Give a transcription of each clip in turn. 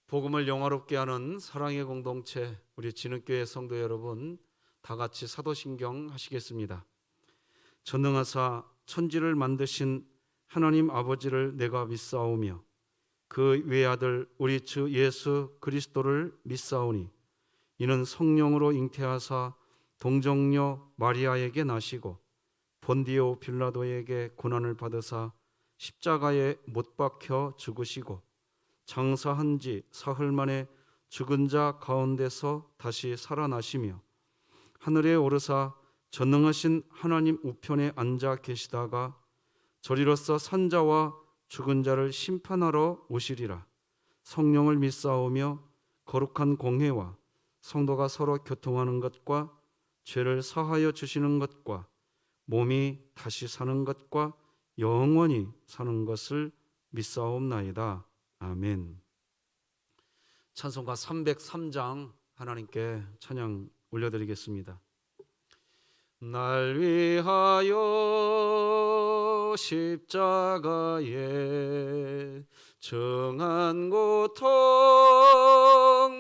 복음을 영화롭게 하는 사랑의 공동체, 우리 진흥교회 성도 여러분, 다 같이 사도신경 하시겠습니다. 전능하사 천지를 만드신 하나님 아버지를 내가 믿사오며 그 외아들 우리 주 예수 그리스도를 믿사오니 이는 성령으로 잉태하사 동정녀 마리아에게 나시고 본디오 빌라도에게 고난을 받으사 십자가에 못 박혀 죽으시고 장사한 지 사흘 만에 죽은 자 가운데서 다시 살아나시며 하늘에 오르사 전능하신 하나님 우편에 앉아 계시다가 저리로서 산자와 죽은 자를 심판하러 오시리라. 성령을 믿사오며 거룩한 공회와 성도가 서로 교통하는 것과 죄를 사하여 주시는 것과 몸이 다시 사는 것과 영원히 사는 것을 믿사옵나이다. 아멘. 찬송가 303장 하나님께 찬양 올려드리겠습니다. 날 위하여 십자가에 정한 고통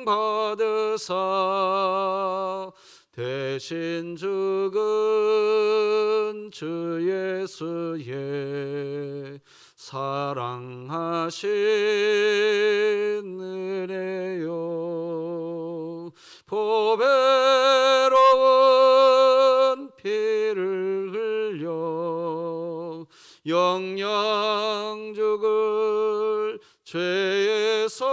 받으사 대신 죽은 주 예수의 사랑하신 은혜요 보배로운 피를 흘려 영영 죽을 죄에서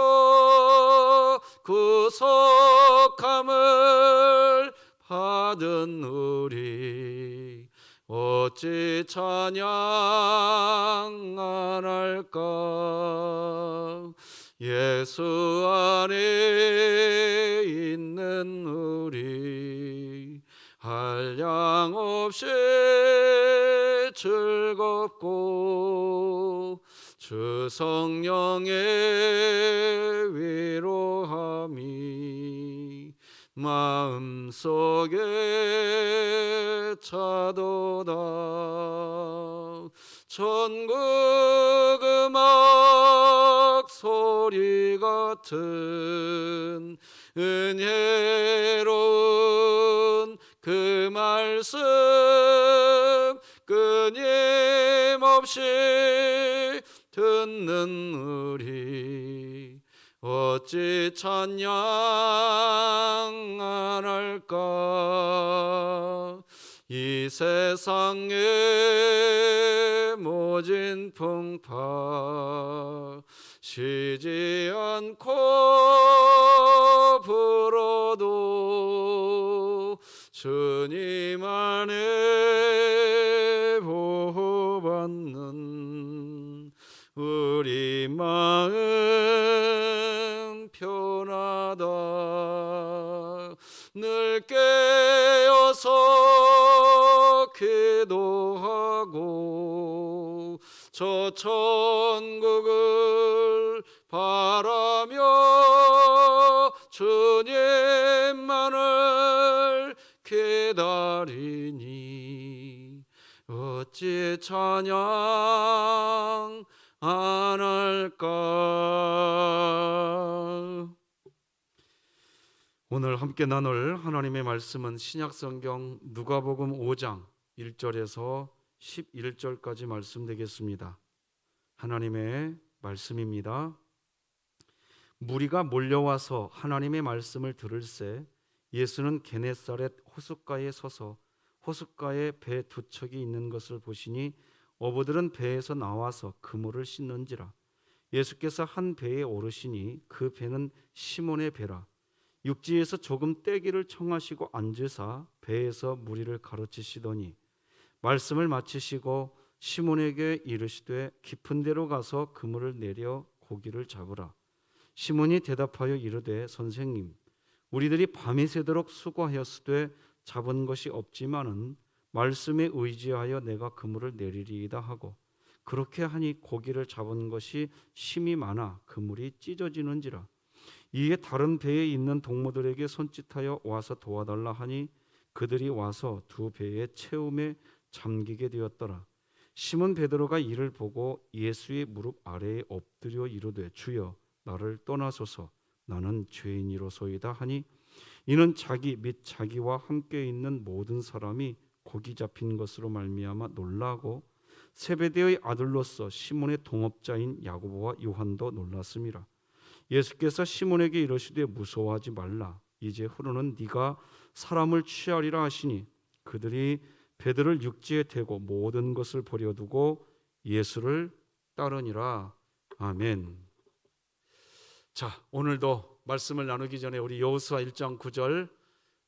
구속함을 받은 우리 어찌 찬양 안 할까. 예수 안에 있는 우리 한량없이 즐겁고 주 성령의 위로함이 마음속에 차도다. 전국 음악 소리 같은 은혜로운 그 말씀 끊임없이 듣는 우리 어찌 찬양 안 할까. 이 세상의 모진 풍파 쉬지 않고 불어도 주님 안에 보호받는 우리 마음 편하다. 늘 깨어서 기도하고 저 천국을 바라며 주님만을 기다리니 어찌 찬양 안 할까. 오늘 함께 나눌 하나님의 말씀은 신약성경 누가복음 5장 1절에서 11절까지 말씀 되겠습니다. 하나님의 말씀입니다. 무리가 몰려와서 하나님의 말씀을 들을새 예수는 게네사렛 호숫가에 서서 호숫가에 배 두 척이 있는 것을 보시니 어부들은 배에서 나와서 그물을 씻는지라. 예수께서 한 배에 오르시니 그 배는 시몬의 배라. 육지에서 조금 떼기를 청하시고 앉으사 배에서 무리를 가르치시더니 말씀을 마치시고 시몬에게 이르시되 깊은 데로 가서 그물을 내려 고기를 잡으라. 시몬이 대답하여 이르되 선생님, 우리들이 밤이 새도록 수고하였으되 잡은 것이 없지만은 말씀에 의지하여 내가 그물을 내리리이다 하고 그렇게 하니 고기를 잡은 것이 심이 많아 그물이 찢어지는지라. 이에 다른 배에 있는 동무들에게 손짓하여 와서 도와달라 하니 그들이 와서 두 배의 채움에 잠기게 되었더라. 시몬 베드로가 이를 보고 예수의 무릎 아래에 엎드려 이르되 주여 나를 떠나소서 나는 죄인이로소이다 하니 이는 자기 및 자기와 함께 있는 모든 사람이 고기 잡힌 것으로 말미암아 놀라고 세베대의 아들로서 시몬의 동업자인 야고보와 요한도 놀랐음이라. 예수께서 시몬에게 이르시되 무서워하지 말라. 이제 후로는 네가 사람을 취하리라 하시니 그들이 베드로를 육지에 대고 모든 것을 버려두고 예수를 따르니라. 아멘. 자, 오늘도 말씀을 나누기 전에 우리 여호수아 1장 9절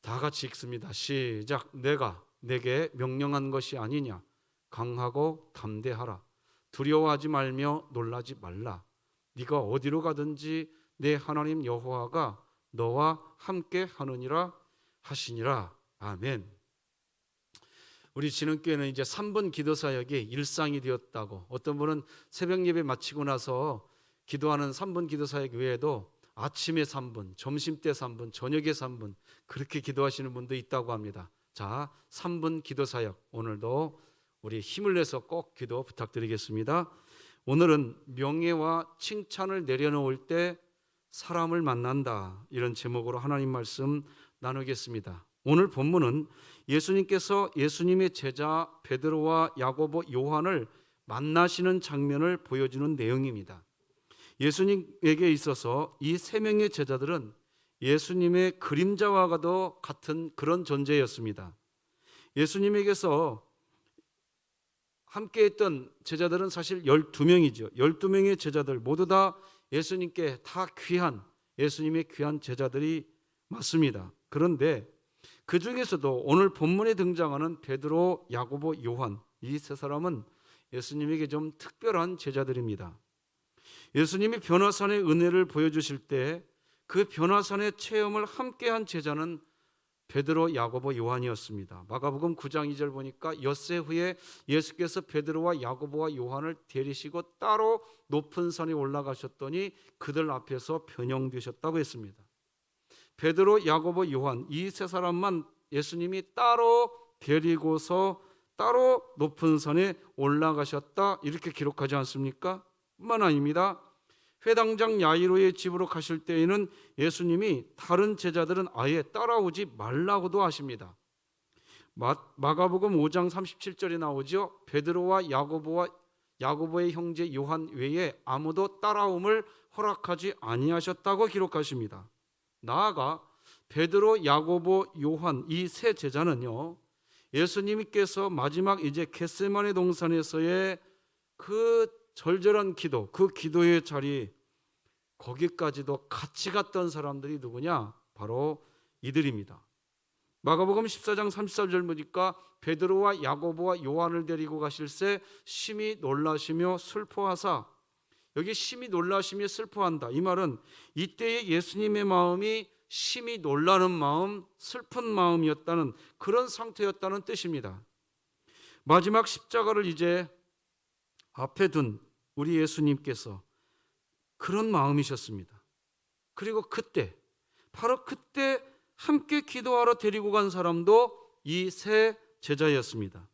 다 같이 읽습니다. 시작. 내가 내게 명령한 것이 아니냐. 강하고 담대하라. 두려워하지 말며 놀라지 말라. 네가 어디로 가든지 내 하나님 여호와가 너와 함께 하느니라 하시니라. 아멘. 우리 진흥교회는 이제 3분 기도 사역이 일상이 되었다고, 어떤 분은 새벽 예배 마치고 나서 기도하는 3분 기도 사역 외에도 아침에 3분, 점심때 3분, 저녁에 3분 그렇게 기도하시는 분도 있다고 합니다. 자, 3분 기도 사역 오늘도 우리 힘을 내서 꼭 기도 부탁드리겠습니다. 오늘은 명예와 칭찬을 내려놓을 때 사람을 만난다, 이런 제목으로 하나님 말씀 나누겠습니다. 오늘 본문은 예수님께서 예수님의 제자 베드로와 야고보, 요한을 만나시는 장면을 보여주는 내용입니다. 예수님에게 있어서 이 세 명의 제자들은 예수님의 그림자와도 같은 그런 존재였습니다. 예수님에게서 함께했던 제자들은 사실 12명이죠. 12명의 제자들 모두 다 예수님께 다 귀한, 예수님의 귀한 제자들이 맞습니다. 그런데 그 중에서도 오늘 본문에 등장하는 베드로, 야고보, 요한, 이 세 사람은 예수님에게 좀 특별한 제자들입니다. 예수님이 변화산의 은혜를 보여주실 때 그 변화산의 체험을 함께한 제자는 베드로, 야고보, 요한이었습니다. 마가복음 9장 2절 보니까 엿새 후에 예수께서 베드로와 야고보와 요한을 데리시고 따로 높은 산에 올라가셨더니 그들 앞에서 변형되셨다고 했습니다. 베드로, 야고보, 요한 이 세 사람만 예수님이 따로 데리고서 따로 높은 산에 올라가셨다, 이렇게 기록하지 않습니까? 뿐만 아닙니다. 회당장 야이로의 집으로 가실 때에는 예수님이 다른 제자들은 아예 따라오지 말라고도 하십니다. 마가복음 5장 37절에 나오죠. 베드로와 야고보의 형제 요한 외에 아무도 따라옴을 허락하지 아니하셨다고 기록하십니다. 나아가 베드로, 야고보, 요한 이 세 제자는요, 예수님께서 마지막 이제 겟세마네 동산에서의 그 절절한 기도, 그 기도의 자리, 거기까지도 같이 갔던 사람들이 누구냐? 바로 이들입니다. 마가복음 14장 33절 보니까 베드로와 야고보와 요한을 데리고 가실새 심히 놀라시며 슬퍼하사, 여기 심히 놀라시며 슬퍼한다, 이 말은 이때의 예수님의 마음이 심히 놀라는 마음, 슬픈 마음이었다는 그런 상태였다는 뜻입니다. 마지막 십자가를 이제 앞에 둔 우리 예수님께서 그런 마음이셨습니다. 그리고 그때, 바로 그때 함께 기도하러 데리고 간 사람도 이 세 제자였습니다.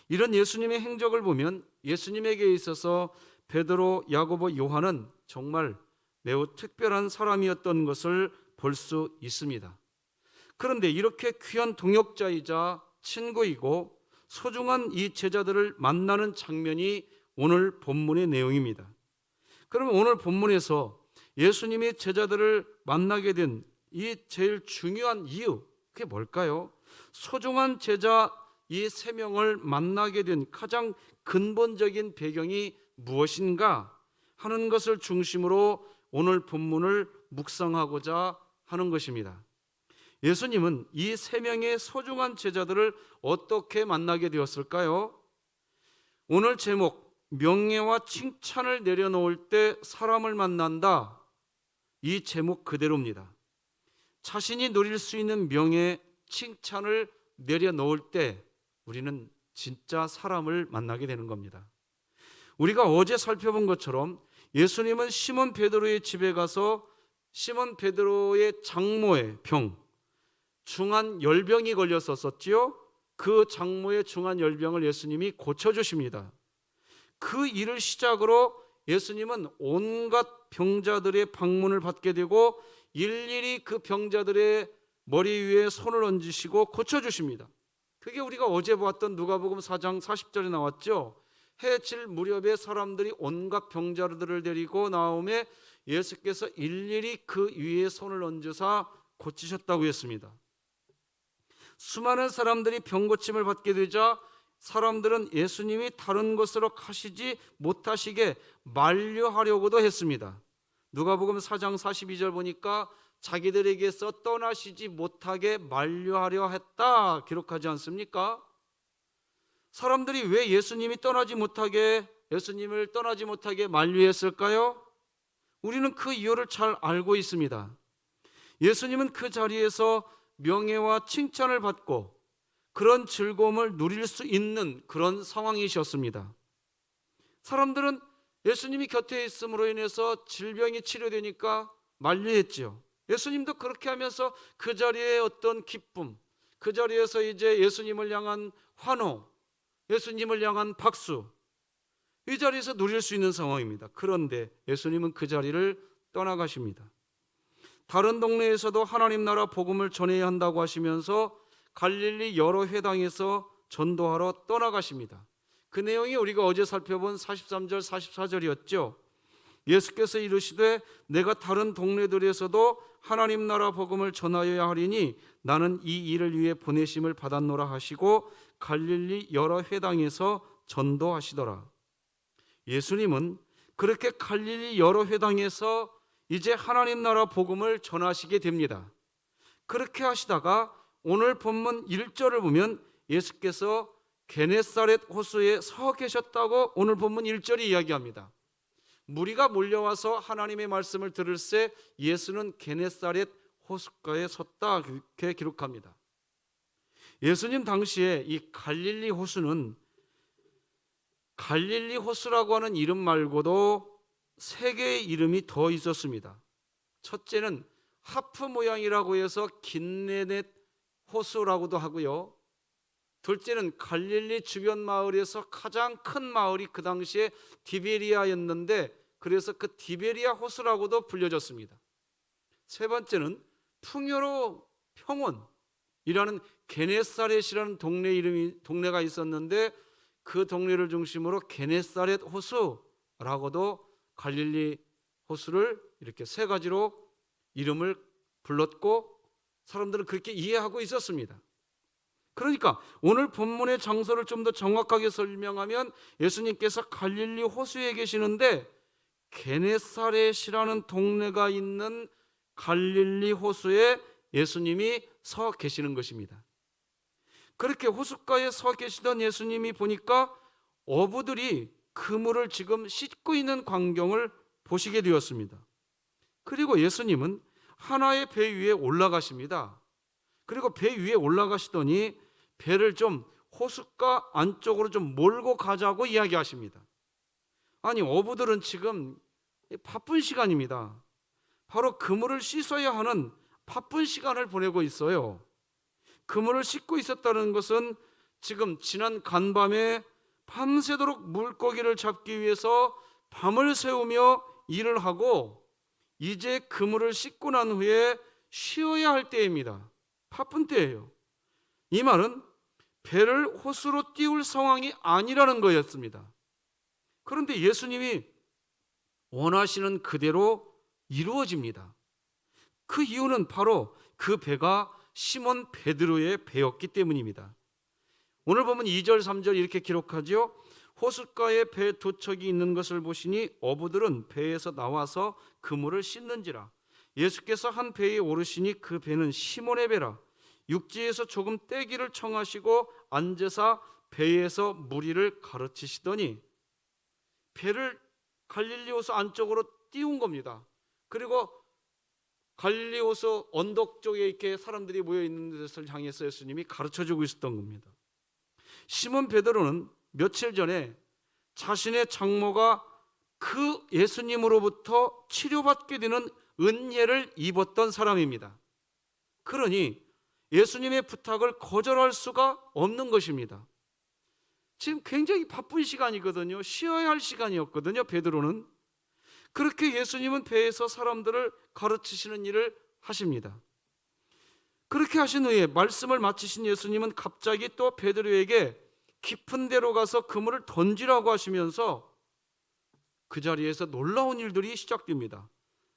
이런 예수님의 행적을 보면 예수님에게 있어서 베드로, 야고보, 요한은 정말 매우 특별한 사람이었던 것을 볼 수 있습니다. 그런데 이렇게 귀한 동역자이자 친구이고 소중한 이 제자들을 만나는 장면이 오늘 본문의 내용입니다. 그러면 오늘 본문에서 예수님이 제자들을 만나게 된 이 제일 중요한 이유, 그게 뭘까요? 소중한 제자 이 세 명을 만나게 된 가장 근본적인 배경이 무엇인가 하는 것을 중심으로 오늘 본문을 묵상하고자 하는 것입니다. 예수님은 이 세 명의 소중한 제자들을 어떻게 만나게 되었을까요? 오늘 제목, 명예와 칭찬을 내려놓을 때 사람을 만난다, 이 제목 그대로입니다. 자신이 누릴 수 있는 명예, 칭찬을 내려놓을 때 우리는 진짜 사람을 만나게 되는 겁니다. 우리가 어제 살펴본 것처럼 예수님은 시몬 베드로의 집에 가서 시몬 베드로의 장모의 병, 중한 열병이 걸렸었지요. 그 장모의 중한 열병을 예수님이 고쳐주십니다. 그 일을 시작으로 예수님은 온갖 병자들의 방문을 받게 되고 일일이 그 병자들의 머리 위에 손을 얹으시고 고쳐주십니다. 그게 우리가 어제 보았던 누가복음 4장 40절에 나왔죠. 해질 무렵에 사람들이 온갖 병자들을 데리고 나오매 예수께서 일일이 그 위에 손을 얹으사 고치셨다고 했습니다. 수많은 사람들이 병고침을 받게 되자 사람들은 예수님이 다른 곳으로 가시지 못하시게 만류하려고도 했습니다. 누가복음 4장 42절 보니까 자기들에게서 떠나시지 못하게 만류하려 했다 기록하지 않습니까? 사람들이 왜 예수님을 떠나지 못하게 만류했을까요? 우리는 그 이유를 잘 알고 있습니다. 예수님은 그 자리에서 명예와 칭찬을 받고 그런 즐거움을 누릴 수 있는 그런 상황이셨습니다. 사람들은 예수님이 곁에 있음으로 인해서 질병이 치료되니까 만류했지요. 예수님도 그렇게 하면서 그 자리에 어떤 기쁨, 그 자리에서 이제 예수님을 향한 환호, 예수님을 향한 박수, 이 자리에서 누릴 수 있는 상황입니다. 그런데 예수님은 그 자리를 떠나가십니다. 다른 동네에서도 하나님 나라 복음을 전해야 한다고 하시면서 갈릴리 여러 회당에서 전도하러 떠나가십니다. 그 내용이 우리가 어제 살펴본 43절 44절이었죠. 예수께서 이르시되 내가 다른 동네들에서도 하나님 나라 복음을 전하여야 하리니 나는 이 일을 위해 보내심을 받았노라 하시고 갈릴리 여러 회당에서 전도하시더라. 예수님은 그렇게 갈릴리 여러 회당에서 이제 하나님 나라 복음을 전하시게 됩니다. 그렇게 하시다가 오늘 본문 1절을 보면 예수께서 게네사렛 호수에 서 계셨다고 오늘 본문 1절이 이야기합니다. 무리가 몰려와서 하나님의 말씀을 들을새 예수는 게네사렛 호숫가에 섰다 이렇게 기록합니다. 예수님 당시에 이 갈릴리 호수는 갈릴리 호수라고 하는 이름 말고도 세 개의 이름이 더 있었습니다. 첫째는 하프 모양이라고 해서 긴네넷 호수라고도 하고요. 둘째는 갈릴리 주변 마을에서 가장 큰 마을이 그 당시에 디베리아였는데 그래서 그 디베리아 호수라고도 불려졌습니다. 세 번째는 풍요로 평원이라는 게네사렛이라는 동네가 있었는데 그 동네를 중심으로 게네사렛 호수라고도 갈릴리 호수를 이렇게 세 가지로 이름을 불렀고 사람들은 그렇게 이해하고 있었습니다. 그러니까 오늘 본문의 장소를 좀 더 정확하게 설명하면 예수님께서 갈릴리 호수에 계시는데 게네사렛이라는 동네가 있는 갈릴리 호수에 예수님이 서 계시는 것입니다. 그렇게 호숫가에 서 계시던 예수님이 보니까 어부들이 그물을 지금 씻고 있는 광경을 보시게 되었습니다. 그리고 예수님은 하나의 배 위에 올라가십니다. 그리고 배 위에 올라가시더니 배를 좀 호숫가 안쪽으로 좀 몰고 가자고 이야기하십니다. 아니, 어부들은 지금 바쁜 시간입니다. 바로 그물을 씻어야 하는 바쁜 시간을 보내고 있어요. 그물을 씻고 있었다는 것은 지금 지난 간밤에 밤새도록 물고기를 잡기 위해서 밤을 새우며 일을 하고 이제 그물을 씻고 난 후에 쉬어야 할 때입니다. 바쁜 때예요. 이 말은 배를 호수로 띄울 상황이 아니라는 거였습니다. 그런데 예수님이 원하시는 그대로 이루어집니다. 그 이유는 바로 그 배가 시몬 베드로의 배였기 때문입니다. 오늘 보면 2절 3절 이렇게 기록하죠. 호숫가에 배 두 척이 있는 것을 보시니 어부들은 배에서 나와서 그물을 씻는지라. 예수께서 한 배에 오르시니 그 배는 시몬의 배라. 육지에서 조금 떼기를 청하시고 앉으사 배에서 무리를 가르치시더니 배를 갈릴리 호수 안쪽으로 띄운 겁니다. 그리고 갈릴리 호수 언덕 쪽에 이렇게 사람들이 모여 있는 데를 향해서 예수님이 가르쳐주고 있었던 겁니다. 시몬 베드로는 며칠 전에 자신의 장모가 그 예수님으로부터 치료받게 되는 은혜를 입었던 사람입니다. 그러니 예수님의 부탁을 거절할 수가 없는 것입니다. 지금 굉장히 바쁜 시간이거든요. 쉬어야 할 시간이었거든요. 베드로는. 그렇게 예수님은 배에서 사람들을 가르치시는 일을 하십니다. 그렇게 하신 후에 말씀을 마치신 예수님은 갑자기 또 베드로에게 깊은 데로 가서 그물을 던지라고 하시면서 그 자리에서 놀라운 일들이 시작됩니다.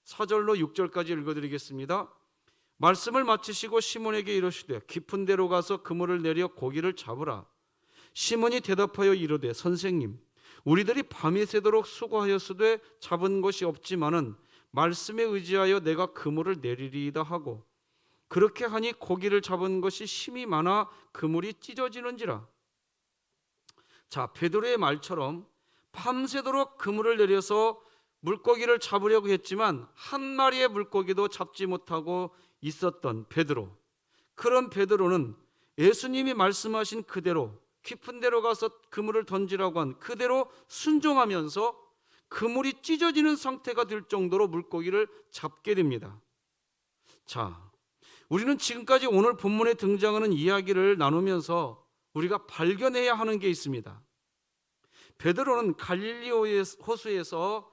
4절로 6절까지 읽어드리겠습니다. 말씀을 마치시고 시몬에게 이르시되 깊은 데로 가서 그물을 내려 고기를 잡으라. 시몬이 대답하여 이르되 선생님, 우리들이 밤이 새도록 수고하였으되 잡은 것이 없지만은 말씀에 의지하여 내가 그물을 내리리이다 하고, 그렇게 하니 고기를 잡은 것이 심이 많아 그물이 찢어지는지라. 자, 베드로의 말처럼 밤새도록 그물을 내려서 물고기를 잡으려고 했지만 한 마리의 물고기도 잡지 못하고 있었던 베드로. 그런 베드로는 예수님이 말씀하신 그대로 깊은 데로 가서 그물을 던지라고 한 그대로 순종하면서 그물이 찢어지는 상태가 될 정도로 물고기를 잡게 됩니다. 자, 우리는 지금까지 오늘 본문에 등장하는 이야기를 나누면서 우리가 발견해야 하는 게 있습니다. 베드로는 갈릴리 호수에서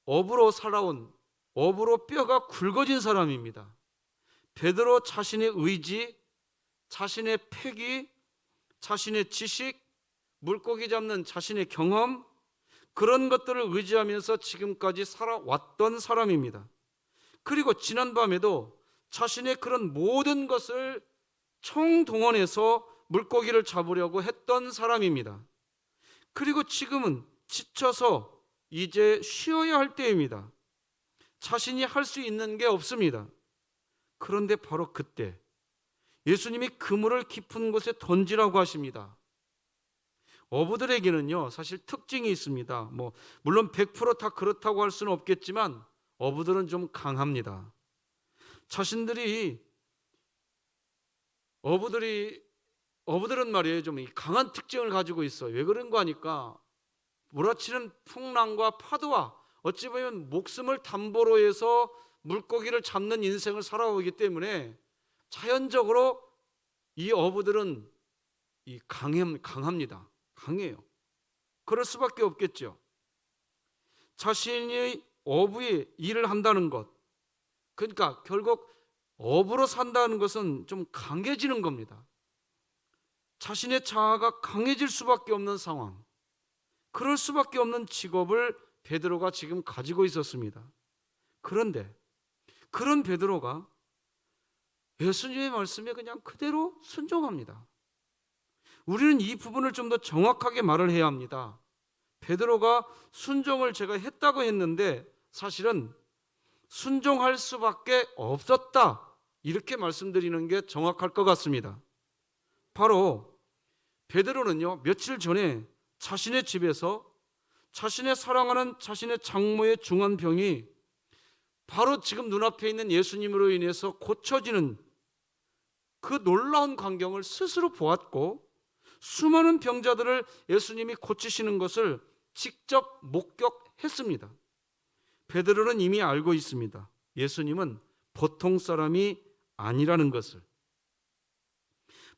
어부로 살아온, 어부로 뼈가 굵어진 사람입니다. 베드로 자신의 의지, 자신의 패기, 자신의 지식, 물고기 잡는 자신의 경험, 그런 것들을 의지하면서 지금까지 살아왔던 사람입니다. 그리고 지난밤에도 자신의 그런 모든 것을 총동원해서 물고기를 잡으려고 했던 사람입니다. 그리고 지금은 지쳐서 이제 쉬어야 할 때입니다. 자신이 할 수 있는 게 없습니다. 그런데 바로 그때 예수님이 그물을 깊은 곳에 던지라고 하십니다. 어부들에게는요, 사실 특징이 있습니다. 물론 100% 다 그렇다고 할 수는 없겠지만 어부들은 좀 강합니다. 어부들은 말이에요, 좀 강한 특징을 가지고 있어요. 왜 그런 거 하니까 몰아치는 풍랑과 파도와 어찌 보면 목숨을 담보로 해서 물고기를 잡는 인생을 살아오기 때문에 자연적으로 이 어부들은 강합니다. 강해요. 그럴 수밖에 없겠죠. 자신이 어부의 일을 한다는 것, 그러니까 결국 어부로 산다는 것은 좀 강해지는 겁니다. 자신의 자아가 강해질 수밖에 없는 상황, 그럴 수밖에 없는 직업을 베드로가 지금 가지고 있었습니다. 그런데 그런 베드로가 예수님의 말씀에 그냥 그대로 순종합니다. 우리는 이 부분을 좀 더 정확하게 말을 해야 합니다. 베드로가 순종을 제가 했다고 했는데 사실은 순종할 수밖에 없었다, 이렇게 말씀드리는 게 정확할 것 같습니다. 바로 베드로는요, 며칠 전에 자신의 집에서 자신의 사랑하는 자신의 장모의 중한 병이 바로 지금 눈앞에 있는 예수님으로 인해서 고쳐지는 그 놀라운 광경을 스스로 보았고, 수많은 병자들을 예수님이 고치시는 것을 직접 목격했습니다. 베드로는 이미 알고 있습니다. 예수님은 보통 사람이 아니라는 것을.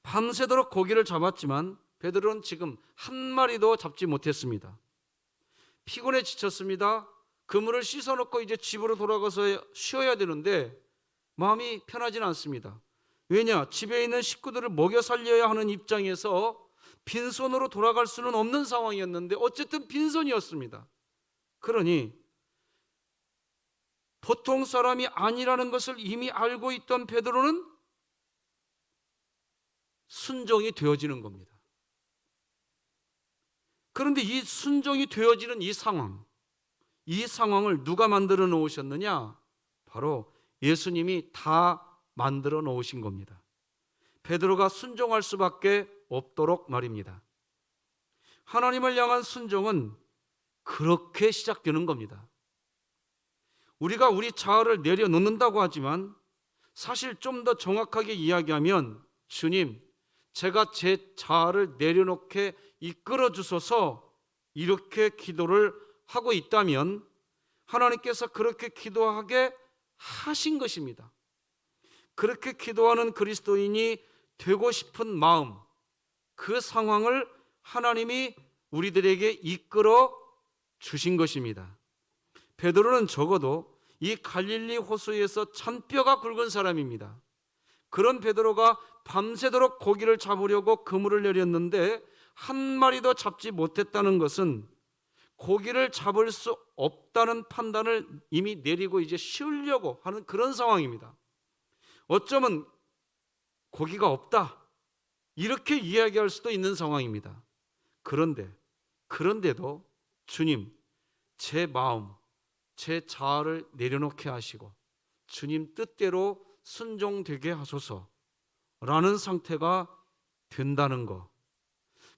밤새도록 고기를 잡았지만 베드로는 지금 한 마리도 잡지 못했습니다. 피곤해 지쳤습니다. 그물을 씻어놓고 이제 집으로 돌아가서 쉬어야 되는데 마음이 편하지는 않습니다. 왜냐? 집에 있는 식구들을 먹여 살려야 하는 입장에서 빈손으로 돌아갈 수는 없는 상황이었는데 어쨌든 빈손이었습니다. 그러니 보통 사람이 아니라는 것을 이미 알고 있던 베드로는 순종이 되어지는 겁니다. 그런데 이 순종이 되어지는 이 상황을 누가 만들어 놓으셨느냐? 바로 예수님이 다 만들어 놓으신 겁니다. 베드로가 순종할 수밖에 없도록 말입니다. 하나님을 향한 순종은 그렇게 시작되는 겁니다. 우리가 우리 자아를 내려놓는다고 하지만 사실 좀 더 정확하게 이야기하면, 주님, 제가 제 자아를 내려놓게 이끌어 주소서, 이렇게 기도를 하고 있다면 하나님께서 그렇게 기도하게 하신 것입니다. 그렇게 기도하는 그리스도인이 되고 싶은 마음, 그 상황을 하나님이 우리들에게 이끌어 주신 것입니다. 베드로는 적어도 이 갈릴리 호수에서 잔뼈가 굵은 사람입니다. 그런 베드로가 밤새도록 고기를 잡으려고 그물을 내렸는데 한 마리도 잡지 못했다는 것은 고기를 잡을 수 없다는 판단을 이미 내리고 이제 쉬려고 하는 그런 상황입니다. 어쩌면 고기가 없다 이렇게 이야기할 수도 있는 상황입니다. 그런데도 주님, 제 마음, 제 자아를 내려놓게 하시고 주님 뜻대로 순종되게 하소서라는 상태가 된다는 것,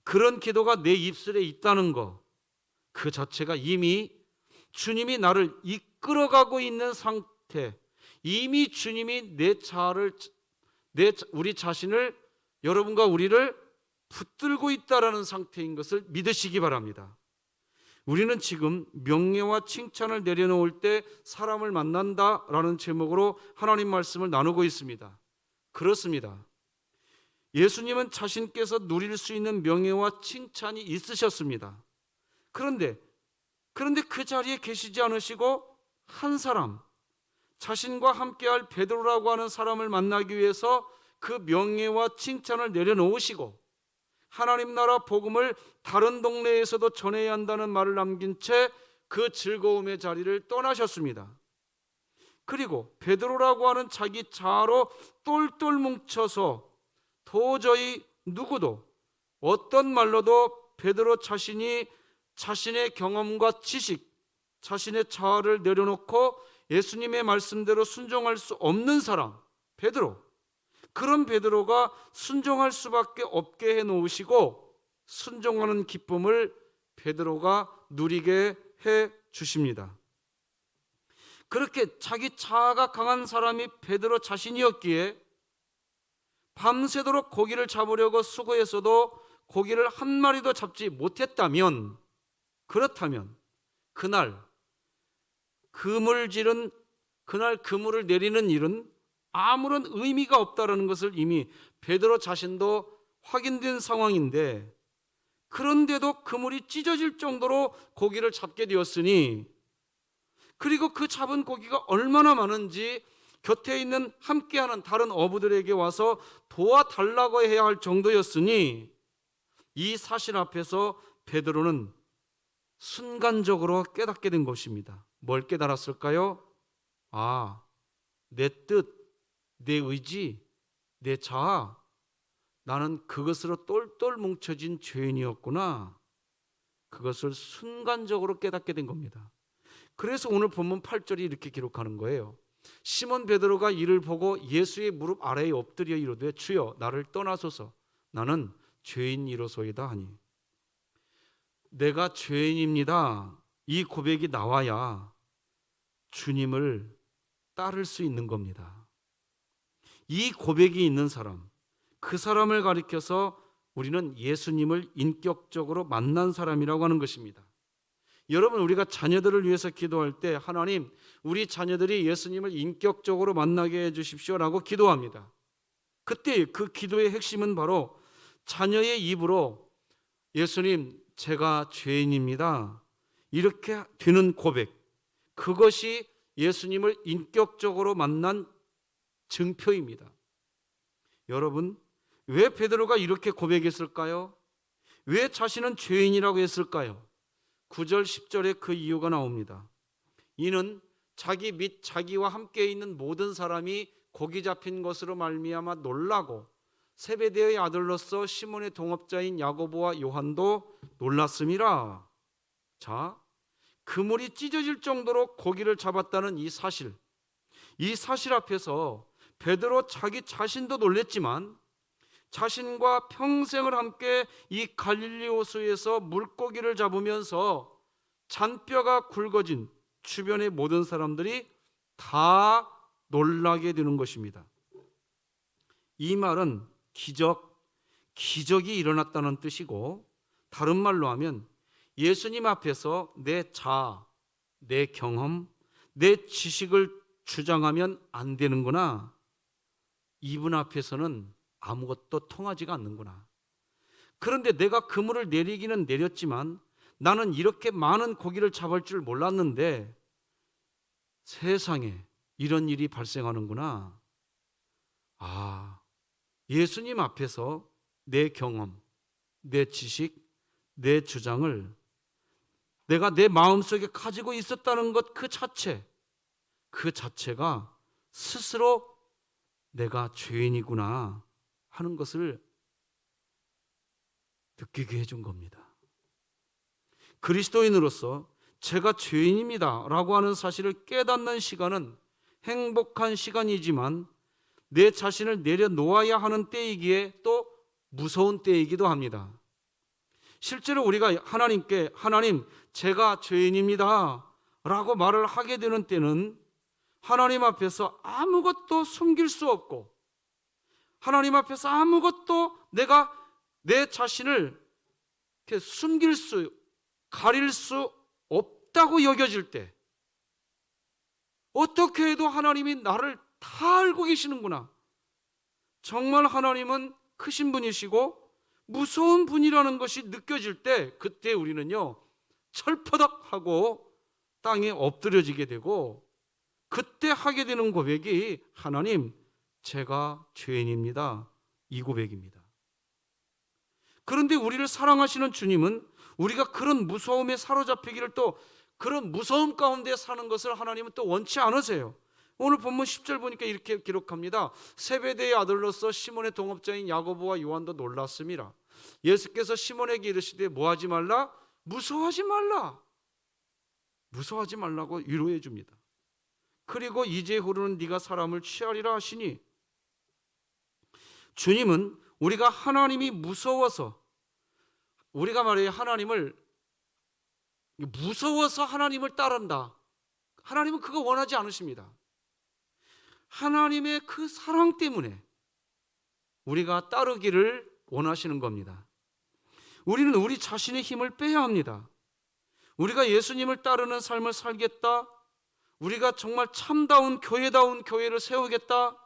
그런 기도가 내 입술에 있다는 것, 그 자체가 이미 주님이 나를 이끌어가고 있는 상태, 이미 주님이 내 자아를, 우리 자신을, 여러분과 우리를 붙들고 있다라는 상태인 것을 믿으시기 바랍니다. 우리는 지금 명예와 칭찬을 내려놓을 때 사람을 만난다라는 제목으로 하나님 말씀을 나누고 있습니다. 그렇습니다. 예수님은 자신께서 누릴 수 있는 명예와 칭찬이 있으셨습니다. 그런데 그 자리에 계시지 않으시고 한 사람, 자신과 함께할 베드로라고 하는 사람을 만나기 위해서 그 명예와 칭찬을 내려놓으시고 하나님 나라 복음을 다른 동네에서도 전해야 한다는 말을 남긴 채 그 즐거움의 자리를 떠나셨습니다. 그리고 베드로라고 하는 자기 자아로 똘똘 뭉쳐서 도저히 누구도 어떤 말로도 베드로 자신이 자신의 경험과 지식, 자신의 자아를 내려놓고 예수님의 말씀대로 순종할 수 없는 사람, 베드로, 그런 베드로가 순종할 수밖에 없게 해놓으시고 순종하는 기쁨을 베드로가 누리게 해 주십니다. 그렇게 자기 자아가 강한 사람이 베드로 자신이었기에 밤새도록 고기를 잡으려고 수고했어도 고기를 한 마리도 잡지 못했다면, 그렇다면 그날 그물을 내리는 일은 아무런 의미가 없다는 것을 이미 베드로 자신도 확인된 상황인데, 그런데도 그물이 찢어질 정도로 고기를 잡게 되었으니, 그리고 그 잡은 고기가 얼마나 많은지 곁에 있는 함께하는 다른 어부들에게 와서 도와달라고 해야 할 정도였으니, 이 사실 앞에서 베드로는 순간적으로 깨닫게 된 것입니다. 뭘 깨달았을까요? 내 뜻, 내 의지, 내 자아, 나는 그것으로 똘똘 뭉쳐진 죄인이었구나. 그것을 순간적으로 깨닫게 된 겁니다. 그래서 오늘 본문 8절이 이렇게 기록하는 거예요. 시몬 베드로가 이를 보고 예수의 무릎 아래에 엎드려 이르되 주여 나를 떠나소서 나는 죄인이로소이다 하니, 내가 죄인입니다, 이 고백이 나와야 주님을 따를 수 있는 겁니다. 이 고백이 있는 사람, 그 사람을 가리켜서 우리는 예수님을 인격적으로 만난 사람이라고 하는 것입니다. 여러분, 우리가 자녀들을 위해서 기도할 때 하나님, 우리 자녀들이 예수님을 인격적으로 만나게 해주십시오라고 기도합니다. 그때 그 기도의 핵심은 바로 자녀의 입으로 예수님, 제가 죄인입니다, 이렇게 되는 고백, 그것이 예수님을 인격적으로 만난 증표입니다. 여러분, 왜 베드로가 이렇게 고백했을까요? 왜 자신은 죄인이라고 했을까요? 9절 10절에 그 이유가 나옵니다. 이는 자기 및 자기와 함께 있는 모든 사람이 고기 잡힌 것으로 말미암아 놀라고 세베대의 아들로서 시몬의 동업자인 야고보와 요한도 놀랐음이라. 자, 그물이 찢어질 정도로 고기를 잡았다는 이 사실 앞에서 베드로 자기 자신도 놀랬지만 자신과 평생을 함께 이 갈릴리 호수에서 물고기를 잡으면서 잔뼈가 굵어진 주변의 모든 사람들이 다 놀라게 되는 것입니다. 이 말은 기적이 일어났다는 뜻이고, 다른 말로 하면 예수님 앞에서 내 자아, 내 경험, 내 지식을 주장하면 안 되는구나, 이분 앞에서는 아무것도 통하지가 않는구나. 그런데 내가 그물을 내리기는 내렸지만 나는 이렇게 많은 고기를 잡을 줄 몰랐는데 세상에 이런 일이 발생하는구나. 예수님 앞에서 내 경험, 내 지식, 내 주장을 내가 내 마음속에 가지고 있었다는 것 그 자체가 스스로 내가 죄인이구나 하는 것을 느끼게 해준 겁니다. 그리스도인으로서 제가 죄인입니다 라고 하는 사실을 깨닫는 시간은 행복한 시간이지만 내 자신을 내려놓아야 하는 때이기에 또 무서운 때이기도 합니다. 실제로 우리가 하나님께 하나님 제가 죄인입니다 라고 말을 하게 되는 때는 하나님 앞에서 아무것도 숨길 수 없고 하나님 앞에서 아무것도 내가 내 자신을 이렇게 가릴 수 없다고 여겨질 때 어떻게 해도 하나님이 나를 다 알고 계시는구나. 정말 하나님은 크신 분이시고 무서운 분이라는 것이 느껴질 때 그때 우리는요 철퍼덕하고 땅에 엎드려지게 되고 그때 하게 되는 고백이 하나님 제가 죄인입니다 이 고백입니다. 그런데 우리를 사랑하시는 주님은 우리가 그런 무서움에 사로잡히기를 또 그런 무서움 가운데 사는 것을 하나님은 또 원치 않으세요. 오늘 본문 10절 보니까 이렇게 기록합니다. 세베대의 아들로서 시몬의 동업자인 야고보와 요한도 놀랐음이라. 예수께서 시몬에게 이르시되 뭐하지 말라? 무서워하지 말라. 무서워하지 말라고 위로해 줍니다. 그리고 이제후로는 네가 사람을 취하리라 하시니 주님은 우리가 하나님이 무서워서 우리가 말해요 하나님을 무서워서 하나님을 따른다. 하나님은 그거 원하지 않으십니다. 하나님의 그 사랑 때문에 우리가 따르기를 원하시는 겁니다. 우리는 우리 자신의 힘을 빼야 합니다. 우리가 예수님을 따르는 삶을 살겠다. 우리가 정말 참다운 교회다운 교회를 세우겠다.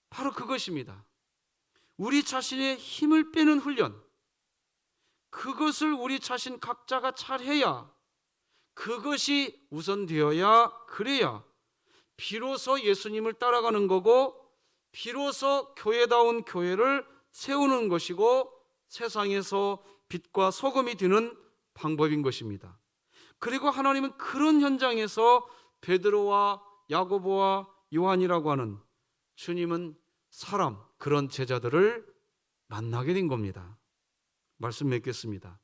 바로 그것입니다. 우리 자신의 힘을 빼는 훈련, 그것을 우리 자신 각자가 잘해야 그것이 우선되어야 그래야 비로소 예수님을 따라가는 거고 비로소 교회다운 교회를 세우는 것이고 세상에서 빛과 소금이 되는 방법인 것입니다. 그리고 하나님은 그런 현장에서 베드로와 야고보와 요한이라고 하는 주님은 그런 제자들을 만나게 된 겁니다. 말씀 맺겠습니다.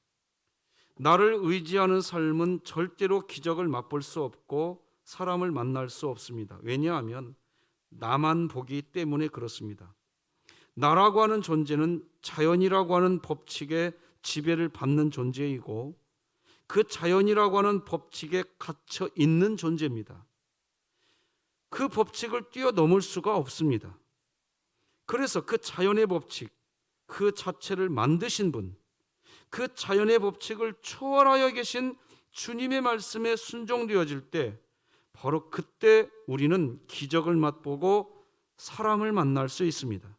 나를 의지하는 삶은 절대로 기적을 맛볼 수 없고 사람을 만날 수 없습니다. 왜냐하면 나만 보기 때문에 그렇습니다. 나라고 하는 존재는 자연이라고 하는 법칙에 지배를 받는 존재이고 그 자연이라고 하는 법칙에 갇혀 있는 존재입니다. 그 법칙을 뛰어넘을 수가 없습니다. 그래서 그 자연의 법칙, 그 자체를 만드신 분, 그 자연의 법칙을 초월하여 계신 주님의 말씀에 순종되어질 때 바로 그때 우리는 기적을 맛보고 사람을 만날 수 있습니다.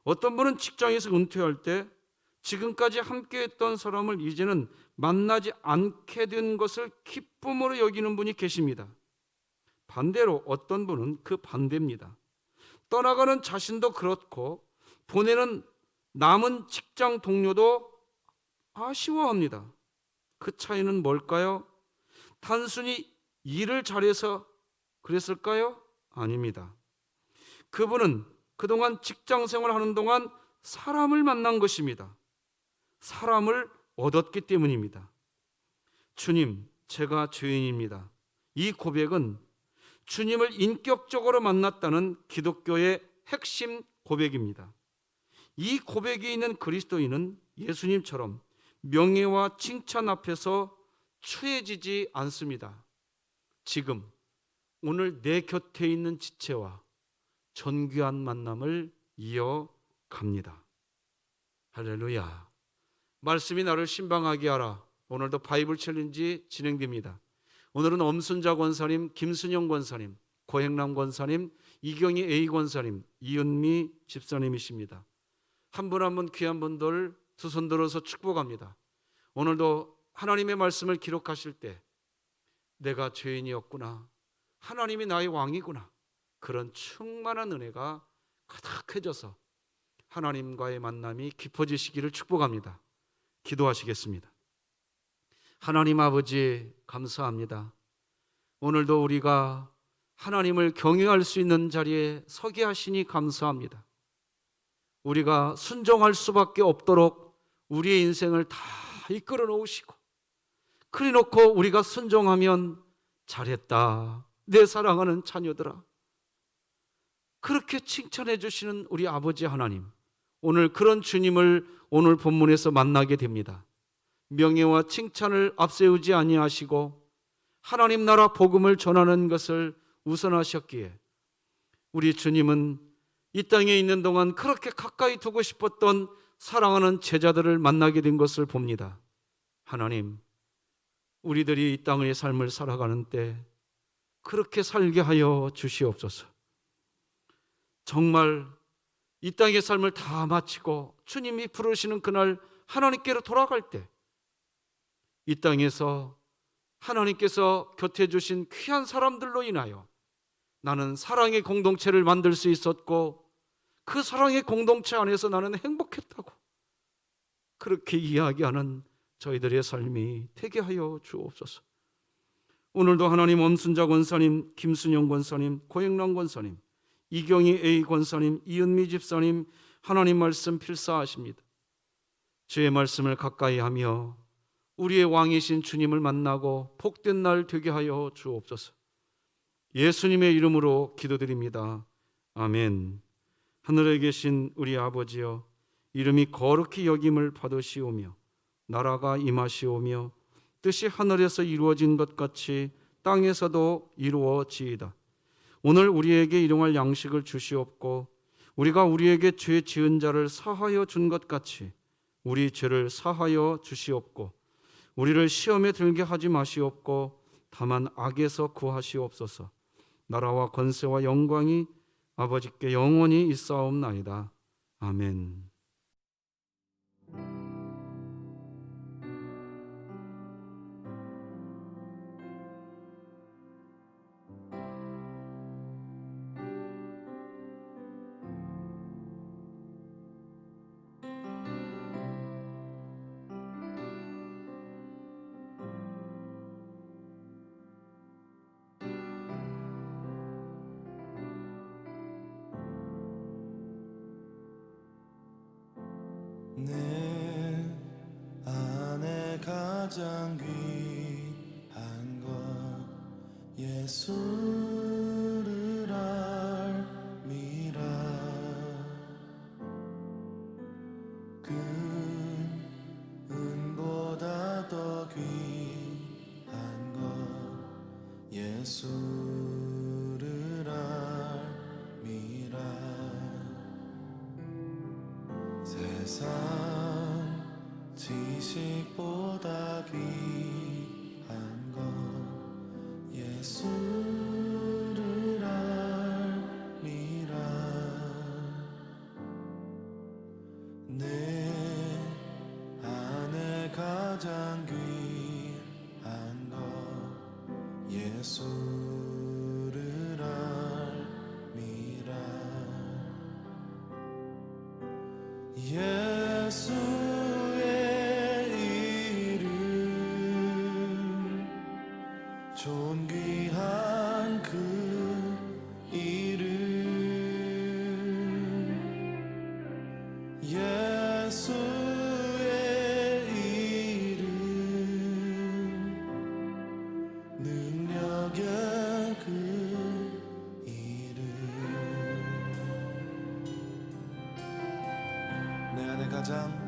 어떤 분은 직장에서 은퇴할 때 지금까지 함께했던 사람을 이제는 만나지 않게 된 것을 기쁨으로 여기는 분이 계십니다. 반대로 어떤 분은 그 반대입니다. 떠나가는 자신도 그렇고 보내는 남은 직장 동료도 아쉬워합니다. 그 차이는 뭘까요? 단순히 일을 잘해서 그랬을까요? 아닙니다. 그분은 그동안 직장 생활하는 동안 사람을 만난 것입니다. 사람을 얻었기 때문입니다. 주님, 제가 죄인입니다. 이 고백은 주님을 인격적으로 만났다는 기독교의 핵심 고백입니다. 이 고백이 있는 그리스도인은 예수님처럼 명예와 칭찬 앞에서 추해지지 않습니다. 지금 오늘 내 곁에 있는 지체와 존귀한 만남을 이어갑니다. 할렐루야. 말씀이 나를 신방하게 하라. 오늘도 바이블 챌린지 진행됩니다. 오늘은 엄순자 권사님, 김순영 권사님, 고행남 권사님, 이경희 A 권사님, 이은미 집사님이십니다. 한 분 한 분 귀한 분들 두 손 들어서 축복합니다. 오늘도 하나님의 말씀을 기록하실 때 내가 죄인이었구나, 하나님이 나의 왕이구나, 그런 충만한 은혜가 가득해져서 하나님과의 만남이 깊어지시기를 축복합니다. 기도하시겠습니다. 하나님 아버지, 감사합니다. 오늘도 우리가 하나님을 경외할 수 있는 자리에 서게 하시니 감사합니다. 우리가 순종할 수밖에 없도록 우리의 인생을 다 이끌어 놓으시고, 그래 놓고 우리가 순종하면 잘했다, 내 사랑하는 자녀들아, 그렇게 칭찬해 주시는 우리 아버지 하나님, 오늘 그런 주님을 오늘 본문에서 만나게 됩니다. 명예와 칭찬을 앞세우지 아니하시고 하나님 나라 복음을 전하는 것을 우선하셨기에 우리 주님은 이 땅에 있는 동안 그렇게 가까이 두고 싶었던 사랑하는 제자들을 만나게 된 것을 봅니다. 하나님, 우리들이 이 땅의 삶을 살아가는 때 그렇게 살게 하여 주시옵소서. 정말 이 땅의 삶을 다 마치고 주님이 부르시는 그날 하나님께로 돌아갈 때 이 땅에서 하나님께서 곁에 주신 귀한 사람들로 인하여 나는 사랑의 공동체를 만들 수 있었고, 그 사랑의 공동체 안에서 나는 행복했다고 그렇게 이야기하는 저희들의 삶이 되게 하여 주옵소서. 오늘도 하나님 엄순자 권사님, 김순영 권사님, 고영란 권사님, 이경희 A 권사님, 이은미 집사님, 하나님 말씀 필사하십니다. 주의 말씀을 가까이 하며 우리의 왕이신 주님을 만나고 복된 날 되게 하여 주옵소서. 예수님의 이름으로 기도드립니다. 아멘. 하늘에 계신 우리 아버지여, 이름이 거룩히 여김을 받으시오며 나라가 임하시오며 뜻이 하늘에서 이루어진 것 같이 땅에서도 이루어지이다. 오늘 우리에게 일용할 양식을 주시옵고, 우리가 우리에게 죄 지은 자를 사하여 준 것 같이 우리 죄를 사하여 주시옵고, 우리를 시험에 들게 하지 마시옵고 다만 악에서 구하시옵소서. 나라와 권세와 영광이 아버지께 영원히 있사옵나이다. 아멘. 내 안에 가장 귀한 것 예수를 알미라. 그 은보다 더 귀한 것 예수를 알미라. 세상 지식보다 귀한 것 예수를 알미라. 내 안에 가장 귀한 것 예수를 알미라. 예수의 이름 존귀한 그 이름 예수의 이름 능력의 그 이름 내 안에 가장